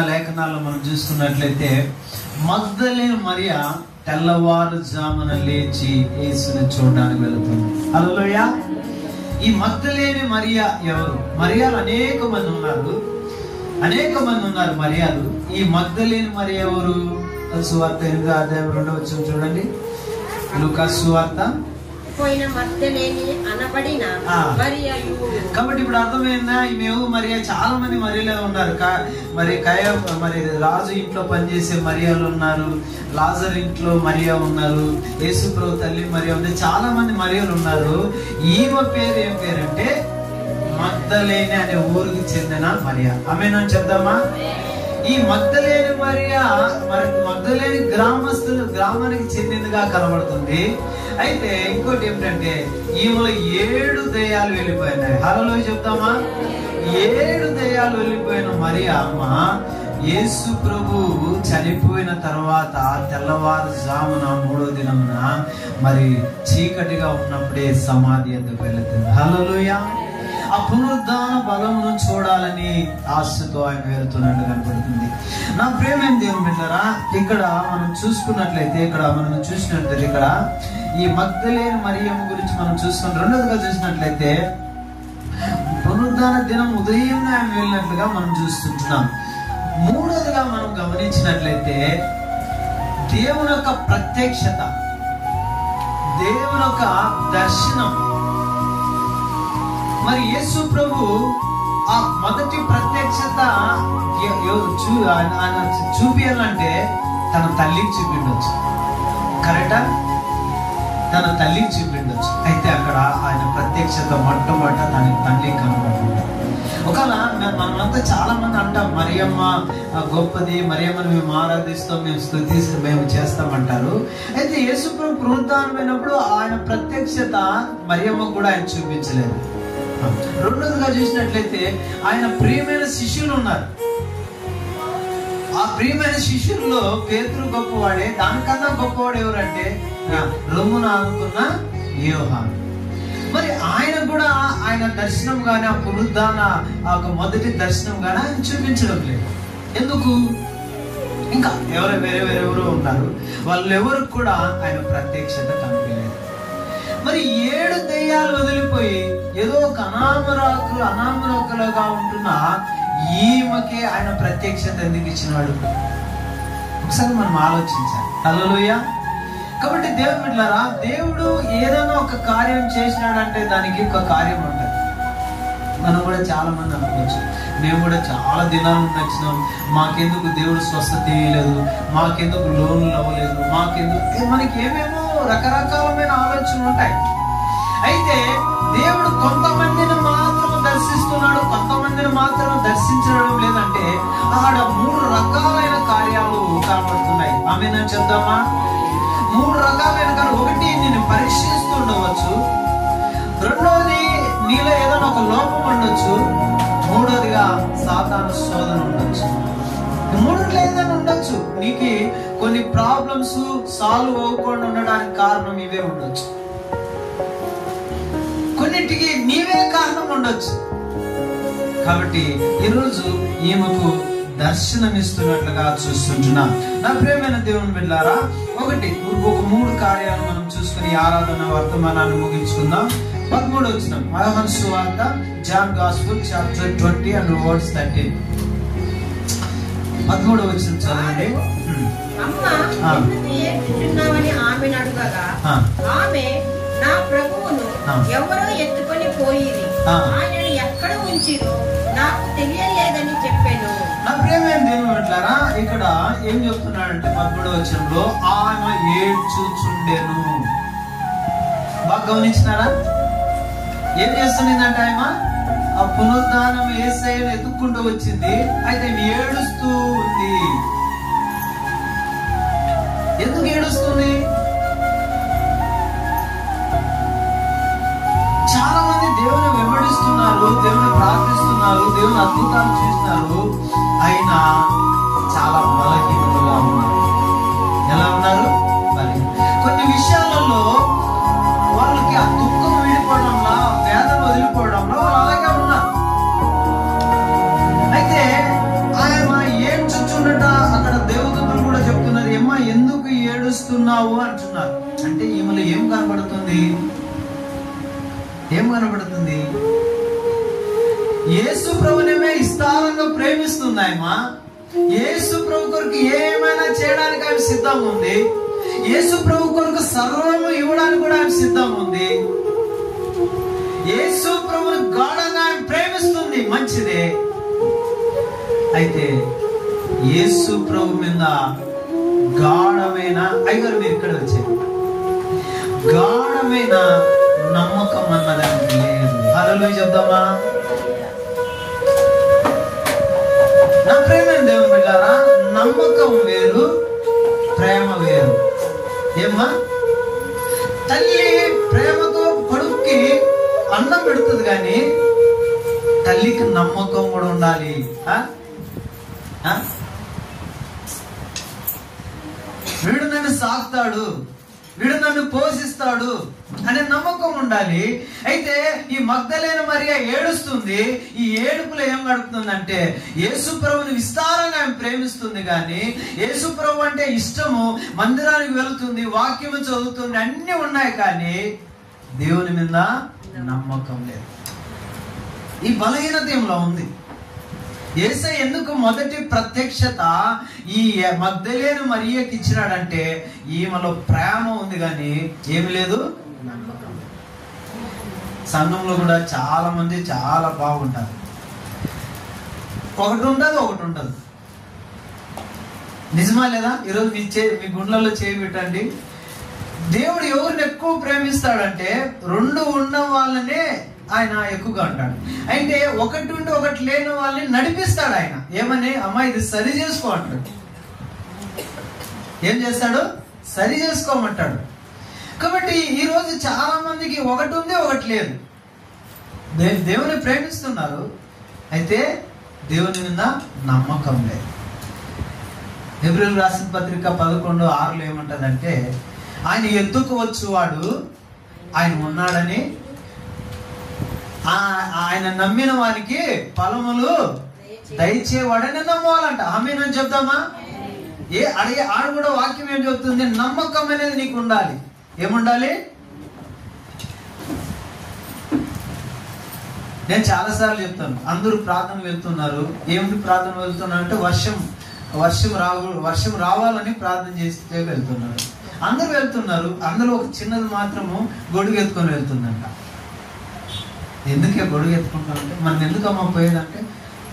లేఖనాల్లో మనం చూసుకున్నట్లయితే మగ్దలేని మరియ తెల్లవారుజామున లేచి యేసుని చూడడానికి వెళుతుంది. హల్లెలూయా. ఈ మగ్దలేని మరియ ఎవరు? మరియాలు అనేక మంది ఉన్నారు మరియాలు. ఈ మగ్దలేని మరియ ఎవరు? సువార్త 8వ అధ్యాయం 2వ వచనం చూడండి. లూకా సువార్త. కాబట్టి ఇప్పుడు అర్థమైందా? ఈమెవు మరియా. చాలా మంది మరియలే ఉన్నారు. మరి రాజు ఇంట్లో పనిచేసే మరియాలు ఉన్నారు, లాజర్ ఇంట్లో మరియా ఉన్నారు, యేసుప్రభు తల్లి మరియా ఉంది, చాలా మంది మరియలు ఉన్నారు. ఈమె పేరు ఏం పేరంటే మగ్దలేని అనే ఊరికి చెందిన మరియా. ఆమేన్ చెప్దామా? ఈ మగ్దలేని మరియా మగ్దలేని గ్రామానికి చెందినదిగా కనబడుతుంది. అయితే ఇంకోటి ఏమిటంటే ఈమెలో 7 దయ్యాలు వెళ్ళిపోయినాయి. హల్లెలూయా చెప్తామా? 7 దయ్యాలు వెళ్ళిపోయిన మరియా అమ్మ యేసు ప్రభు చనిపోయిన తర్వాత తెల్లవారుజామున 3వ దినమున మరి చీకటిగా ఉన్నప్పుడే సమాధి ఎందుకు వెళుతుంది. హల్లెలూయా. ఆ పునరుద్ధాన బలమును చూడాలని ఆశతో ఆయన వెళ్తున్నట్టు కనబడుతుంది. నా ప్రియమైన దేవుని బిడ్డలారా, ఇక్కడ మనం చూసుకున్నట్లయితే ఇక్కడ ఈ మగ్దలేని మరియమ్మ గురించి మనం చూసుకుని రెండోదిగా చూసినట్లయితే పునరుద్ధాన దినం ఉదయం ఆయన వెళ్ళినట్లుగా మనం చూస్తుంటున్నాం. మూడోదిగా మనం గమనించినట్లయితే దేవుని యొక్క ప్రత్యక్షత, దేవుని యొక్క దర్శనం. మరి యేసు ప్రభు ఆ మొదటి ప్రత్యక్షత ఆయన చూపించాలంటే తన తల్లికి చూపిండొచ్చు. కరెక్టా? తన తల్లికి చూపిండొచ్చు. అయితే అక్కడ ఆయన ప్రత్యక్షత మొట్టమొదట తన తల్లికి కనబడుతుంది. ఒకవేళ మనమంతా చాలా మంది అంటాం మరియమ్మ గొప్పది, మరియమ్మను మేము ఆరాధిస్తాం, మేము స్తుతిస్తాం, మేము చేస్తామంటారు. అయితే యేసు ప్రభు పునరుద్ధానమైనప్పుడు ఆయన ప్రత్యక్షత మరియమ్మ కూడా ఆయన చూపించలేదు. రెండోదిగా చూసినట్లయితే ఆయన ప్రియమైన శిష్యులు ఉన్నారు. ఆ ప్రియమైన శిష్యుల్లో పేతురు గొప్పవాడే. దానికన్నా గొప్పవాడు ఎవరంటే రొమ్మున ఆనుకున్న యోహాను. మరి ఆయన కూడా ఆయన దర్శనం గాని ఆ పునరుద్ధాన మొదటి దర్శనం గాని ఆయన చూపించడం లేదు. ఎందుకు? ఇంకా వేరెవరో ఉన్నారు, వాళ్ళు ఎవరికి కూడా ఆయన ప్రత్యక్షత కనిపించలేదు. మరి 7 దయ్యాలు వదిలిపోయి ఏదో ఒక అనామరాకులుగా ఉంటున్న ఈమెకే ఆయన ప్రత్యక్షత ఎందుకు ఇచ్చినాడు? ఒకసారి మనం ఆలోచించాలి. హల్లెలూయా. కాబట్టి దేవుని బిడ్డలారా, దేవుడు ఏదైనా ఒక కార్యం చేసినాడంటే దానికి ఒక కార్యం ఉంటుంది. మనం కూడా చాలా మంది అనుకోవచ్చు, మేము కూడా చాలా దినాలు నచ్చినాం, మాకెందుకు దేవుడు స్వస్థత ఇవ్వలేదు, మాకెందుకు లోన్లు అవ్వలేదు, మనకి ఏమేమో రకరకాలమైన ఆలోచనలు ఉంటాయి. అయితే దేవుడు కొంతమందిని మాత్రం దర్శిస్తున్నాడు, కొంతమందిని మాత్రం దర్శించడం లేదంటే ఆడ 3 రకాలైన కార్యాలు కనబడుతున్నాయి. ఆమేన్ చెప్దామా? 3 రకాలైన కార్యాలు. ఒకటి, నేను పరీక్షిస్తుండవచ్చు. రెండోది, నీలో ఏదైనా ఒక లోపం ఉండొచ్చు. మూడోదిగా సాతాను శోధన ఉండొచ్చు. 3 ఏదైనా ఉండొచ్చు. నీకు కొన్ని ప్రాబ్లమ్స్ సాల్వ్ అవ్వకుండా ఉండడానికి కారణం ఇవే ఉండొచ్చు. కొన్నిటికి నీవే కారణం ఉండొచ్చు. కాబట్టి ఈరోజు ఈమెకు దర్శనమిస్తున్నట్లుగా చూస్తుంటున్నాం. నా ప్రియమైన దేవుని బిడ్డలారా, ఒక 3 కార్యాలు మనం చూసుకుని ఆరాధన వర్తమానాన్ని ముగించుకుందాం. 13వ వచనం యోహాను సువార్త, John gospel chapter 20 and verse 13. 13వ వచనం చదవండి. ఆమె నా ప్రభువును ఎవరో ఎత్తుకొని పోయిరి, ఆయనను ఎక్కడ ఉంచిరో నాకు తెలియలేదని చెప్పాను. నా ప్రియమైన దేవుని బిడ్డలారా, ఇక్కడ ఏం చెప్తున్నాడంటే 13వ వచనంలో ఆమె ఏడ్చుచుండెను. బాగా గమనించినారా? ఏం చేస్తుందంటే ఆమె ఆ పునరుద్ధానం యేసయ్యను ఎత్తుక్కుంటూ వచ్చింది. అయితే ఏడుస్తూ ఉంది. ఎందుకు ఏడుస్తుంది? చాలా మంది దేవుని వెంబడిస్తున్నారు, దేవుని ప్రార్థిస్తున్నారు, దేవుని అద్భుతాలు చూస్తున్నారు, అయినా చాలా బలహీనులుగా ఉన్నారు. ఎలా ఉన్నారు? కొన్ని విషయాలలో వాళ్ళకి ఆ దుఃఖం విడిపోవడంలో, వేదన వదిలిపోవడంలో వాళ్ళు అలాగే ఉన్నారు. అయితే ఆయన ఉన్నావు అంటున్నారు. అంటే ఈమెలో ఏం కనబడుతుంది? ఏం కనబడుతుంది? యేసు ప్రభునేమే విస్తారంగా ప్రేమిస్తుంది ఆయమా. యేసు ప్రభు కొరకు ఏమైనా చేయడానికి ఆమె సిద్ధంగా ఉంది. యేసు ప్రభు కొరకు సర్వము ఇవ్వడానికి కూడా ఆమె సిద్ధంగా ఉంది. యేసు ప్రభుని గాఢంగా ఆమె ప్రేమిస్తుంది, మంచిదే. అయితే యేసు ప్రభు మీద గాఢమైన, అయ్యారు మీరు ఇక్కడ వచ్చారు, గాఢమైన నమ్మకం అన్నదానికి లేదు. హల్లెలూయా చెప్దామా? నా ప్రేమ దేవుని బిడ్డారా, నమ్మకం వేరు, ప్రేమ వేరు. ఏమ్మా? తల్లి ప్రేమతో కొడుక్కి అన్నం పెడుతుంది, కానీ తల్లికి నమ్మకం కూడా ఉండాలి. వీడు నన్ను సాకుతాడు, వీడు నన్ను పోషిస్తాడు అనే నమ్మకం ఉండాలి. అయితే ఈ మగ్దలేన మరియ ఏడుస్తుంది. ఈ ఏడుపులో ఏం గడుపుతుందంటే యేసు ప్రభుని విస్తారంగా ఆమె ప్రేమిస్తుంది, కానీ యేసు ప్రభు అంటే ఇష్టము, మందిరానికి వెళుతుంది, వాక్యము చదువుతుంది, అన్ని ఉన్నాయి, కానీ దేవుని మీద నమ్మకం లేదు. ఈ బలహీనత ఏంలో ఉంది. యేసయ్య ఎందుకు మొదటి ప్రత్యక్షత ఈ మగ్దలేను మరియకి ఇచ్చినాడంటే ఈమెలో ప్రేమ ఉంది, కానీ ఏమి లేదు, సంఘంలో కూడా చాలా మంది చాలా బాగుంటారు, ఒకటి ఉండదు ఒకటి ఉండదు. నిజమా లేదా? ఈరోజు మీ గుండెల్లో చేయి పెట్టండి. దేవుడు ఎవరిని ఎక్కువ ప్రేమిస్తాడంటే రెండు ఉన్న వాళ్ళనే ఆయన ఎక్కువగా అంటాడు. అంటే ఒకటి ఉండి ఒకటి లేని వాళ్ళని నడిపిస్తాడు ఆయన. ఏమని? అమ్మా ఇది సరి చేసుకో అంటాడు. ఏం చేస్తాడు? సరి చేసుకోమంటాడు. కాబట్టి ఈ రోజు చాలా మందికి ఒకటి ఉంది ఒకటి లేదు. దేవుని ప్రేమిస్తున్నారు, అయితే దేవుని మీద నమ్మకం లేదు. హెబ్రీయులకు రాసిన పత్రిక 11:6 ఏమంటదంటే ఆయన ఎత్తుకు వచ్చువాడు ఆయన ఉన్నాడని, ఆయన నమ్మిన వారికి ఫలములు దయచేవాడని నమ్మాలంట. ఆమేనని చెప్తామా? ఆడు కూడా వాక్యం ఏం చెప్తుంది? నమ్మకం అనేది నీకు ఉండాలి. ఏముండాలి? నేను చాలా సార్లు చెప్తాను, అందరూ ప్రార్థన వెళ్తున్నారు. ఏమిటి ప్రార్థన వెళ్తున్నారు అంటే వర్షం రావాలని ప్రార్థన చేస్తే వెళ్తున్నారు. అందరూ వెళ్తున్నారు, అందులో ఒక చిన్నది మాత్రము గొడుగు ఎత్తుకొని వెళ్తుందంట. ఎందుకే గొడుగు ఎత్తుకుంటామంటే మనం ఎందుకమ్మా పోయేదంటే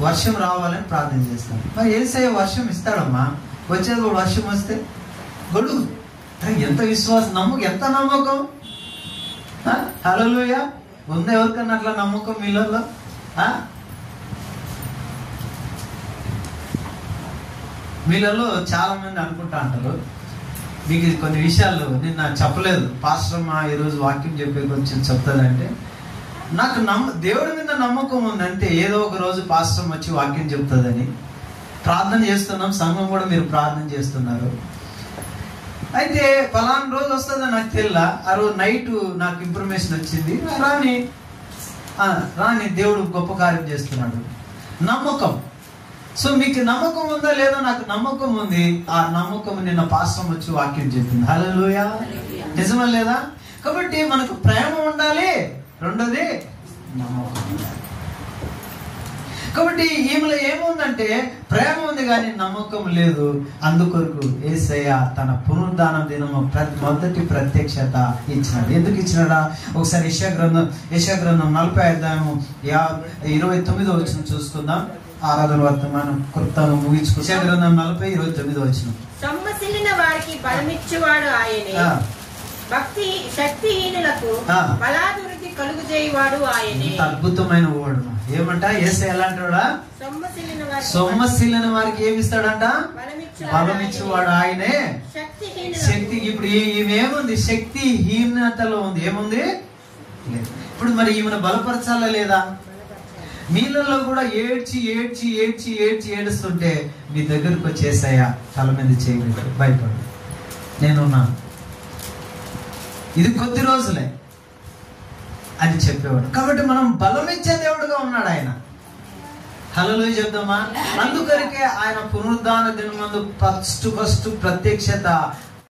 వర్షం రావాలని ప్రార్థన చేస్తాం. మరి యేసయ్య వర్షం ఇస్తాడమ్మా, వచ్చేది కూడా వర్షం వస్తే గొడుగు. ఎంత విశ్వాసం, ఎంత నమ్మకం. హల్లెలూయా. ఉందా ఎవరికన్నా అట్లా నమ్మకం వీళ్ళల్లో? వీళ్ళలో చాలా మంది అనుకుంటా అంటారు, మీకు కొన్ని విషయాలు నిన్న చెప్పలేదు పాస్టర్ మా ఈరోజు వాక్యం చెప్పే కొంచెం చెప్తాదంటే, నాకు దేవుడి మీద నమ్మకం ఉందంటే ఏదో ఒక రోజు పాస్టర్ వచ్చి వాక్యం చెప్తుందని ప్రార్థన చేస్తున్నాం. సంఘం కూడా మీరు ప్రార్థన చేస్తున్నారు. అయితే పలానా రోజు వస్తుందని నాకు తెల్లా. ఆ రోజు నైట్ నాకు ఇన్ఫర్మేషన్ వచ్చింది, రాని దేవుడు గొప్ప కార్యం చేస్తున్నాడు. నమ్మకం. సో మీకు నమ్మకం ఉందా లేదా? నాకు నమ్మకం ఉంది. ఆ నమ్మకం నిన్న పాస్టర్ వచ్చి వాక్యం చెప్పింది. హల్లెలూయా. నిజమా లేదా? కాబట్టి మనకు ప్రేమ ఉండాలి, రెండోది నమ్మకం ఉండాలి. కాబట్టి ఈమెలో ఏముందంటే ప్రేమ ఉంది కానీ నమ్మకం లేదు. అందుకొరకు యేసయ్య తన పునరుద్ధానం దినము మొదటి ప్రత్యక్షత ఇచ్చినాడు. ఎందుకు ఇచ్చినాడా? ఒకసారి యెషయా గ్రంథం 40:29 చూసుకుందాం. ఆరాధన వర్తమానం కొత్తగా ముగించుకో. యెషయా గ్రంథం 40:29. సొమ్మసిల్లిన వారికి బలమిచ్చువాడు ఆయనే, భక్తి శక్తిహీనులకు బలాభివృద్ధి కలుగు చేయవాడు ఆయనే. అద్భుతమైన ఓడు. ఏమంట? యేసయ్య ఎలాంటివాడా? సొమ్మసిల్లిన వారికి ఏమిస్తాడంట? బలమిచ్చేవాడు ఆయనే. శక్తి. ఇప్పుడు ఈమెముంది? శక్తిహీనతలో ఉంది. ఏముంది? ఇప్పుడు మరి ఈమెను బలపరచాలా లేదా? మీలలో కూడా ఏడ్చి ఏడ్చి ఏడ్చి ఏడ్చి ఏడుస్తుంటే మీ దగ్గరకు వచ్చేసాయా తల మీద చేయలేదు, భయపడు, నేనున్నాను, ఇది కొద్ది రోజులే అని చెప్పేవాడు. కాబట్టి మనం బలం ఇచ్చే దేవుడుగా ఉన్నాడు ఆయన. హల్లెలూయా చెప్దామా? అందుకొరకే ఆయన పునరుద్ధాన దినమందు ఫస్ట్ ప్రత్యక్షత